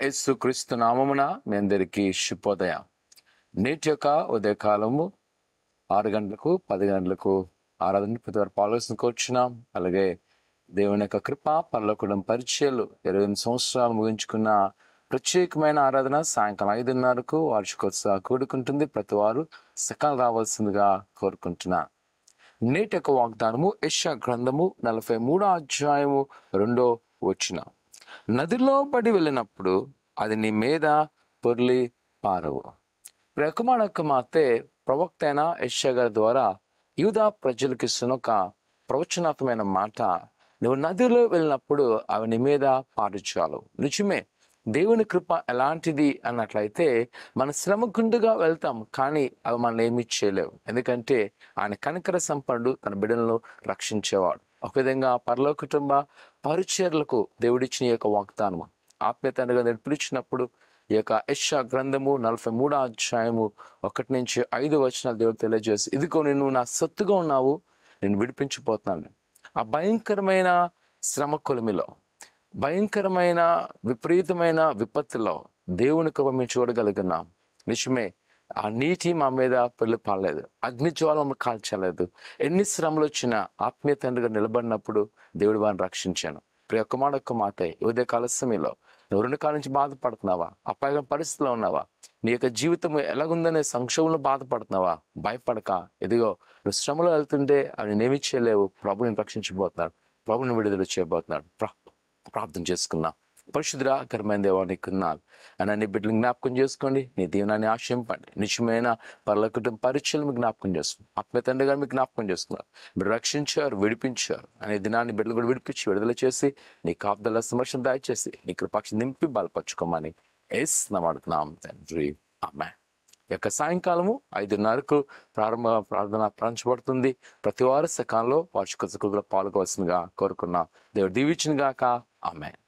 యేసుక్రీస్తు నామమున మీ అందరికీ శుభోదయం. నేటి యొక్క ఉదయకాలము 6 గంటలకు 10 గంటలకు ఆరాధన ప్రతి వారు పాల్గొనడానికి వచ్చినాం. అలాగే దేవుని యొక్క కృప పరలోకం పరిచయాలు 28 సంవత్సరాలు ముగించుకున్న ప్రత్యేకమైన ఆరాధన సాయంకాలం 5:30కు వార్షికోత్సవ కూడుకుంటుంది. ప్రతి వారు సకాలం రావాల్సిందిగా కోరుకుంటున్నా. నేటి యొక్క వాగ్దానము యెషయా గ్రంథము 43వ అధ్యాయము 2వ వచనం. నదిలో పడి వెళ్ళినప్పుడు అది నీ మీద పొర్లి పారవు. ప్రకుమారక మాతే ప్రవక్త అయిన యెషయా గారి ద్వారా యూదా ప్రజలకు ఇస్తున్న ఒక ప్రవచనాత్మకమైన మాట, నువ్వు నదిలో వెళ్ళినప్పుడు అవి నీ మీద పారుచాలు. నిజమే, దేవుని కృప ఎలాంటిది అన్నట్లయితే మన శ్రమ గుండుగా వెళ్తాం, కానీ అవి మనం ఏమీ చేయలేవు. ఎందుకంటే ఆయన కనికర సంపన్నుడు, తన బిడ్డలను రక్షించేవాడు. ఒక విధంగా పరలోక కుటుంబ పరిచర్లకు దేవుడిచ్చిన ఈ యొక్క వాగ్దానము ఆత్మీయతగా పిలిచినప్పుడు ఈ యొక్క యెషయా గ్రంథము 43వ అధ్యాయము 1-5 వచనాలు దేవుడు తెలియజేసి, ఇదిగో నేను నా సొత్తుగా ఉన్నావు, నేను విడిపించిపోతున్నాను. ఆ భయంకరమైన శ్రమ కొలిమిలో, భయంకరమైన విపరీతమైన విపత్తులో దేవుని కృప మేము చూడగలిగినాం. నిజమే, ఆ నీటి మా మీద పెళ్ళిపాలేదు, అగ్నిజ్వాల కాల్చలేదు. ఎన్ని శ్రమలు వచ్చినా ఆత్మీయ తండ్రిగా నిలబడినప్పుడు దేవుడు వారిని రక్షించాను. ప్రియ కుమారొక్క మాట, ఉదయ కాల సమయంలో నువ్వు 2 కాలం నుంచి బాధపడుతున్నావా? అపాయ పరిస్థితిలో ఉన్నావా? నీ యొక్క జీవితం ఎలాగుందనే సంక్షోభంలో బాధపడుతున్నావా? భయపడక, ఇదిగో నువ్వు శ్రమలో వెళ్తుంటే అవి నేనేమి చేయలేవు. ప్రభుని రక్షించబోతున్నాడు, ప్రభుని విడుదల చేయబోతున్నాడు. ప్రార్థన చేసుకున్నా. పరిశుద్ధకరమైన దేవానికి ఉన్నాను అని నీ బిడ్డలు జ్ఞాపకం చేసుకోండి. నీ దీవెనాన్ని ఆశింపండి. నిజమైన పరలోక కుటుంబ పరిచయాలు మీకు జ్ఞాపకం చేసుకున్నాను. ఆత్మీయ తండ్రి గారు మీకు జ్ఞాపకం చేసుకున్నారు. మీరు రక్షించారు, విడిపించారు. అనే దినాన్ని బిడ్డలు కూడా విడిపించి విడుదల చేసి నీ కాపుదల సమస్యను దయచేసి నీ కృపాక్షి నింపి బలపరచుకోమని యేసునామమున తండ్రి, ఆమేన్. యొక్క సాయంకాలము 5:30కు ప్రారంభ ప్రార్థన ప్రారంభించబడుతుంది. ప్రతి వారు సకాలంలో వార్షికోత్సవంలో పాల్గొవలసిందిగా కోరుకున్నా. దేవుడు దీవించును గాక. ఆమేన్.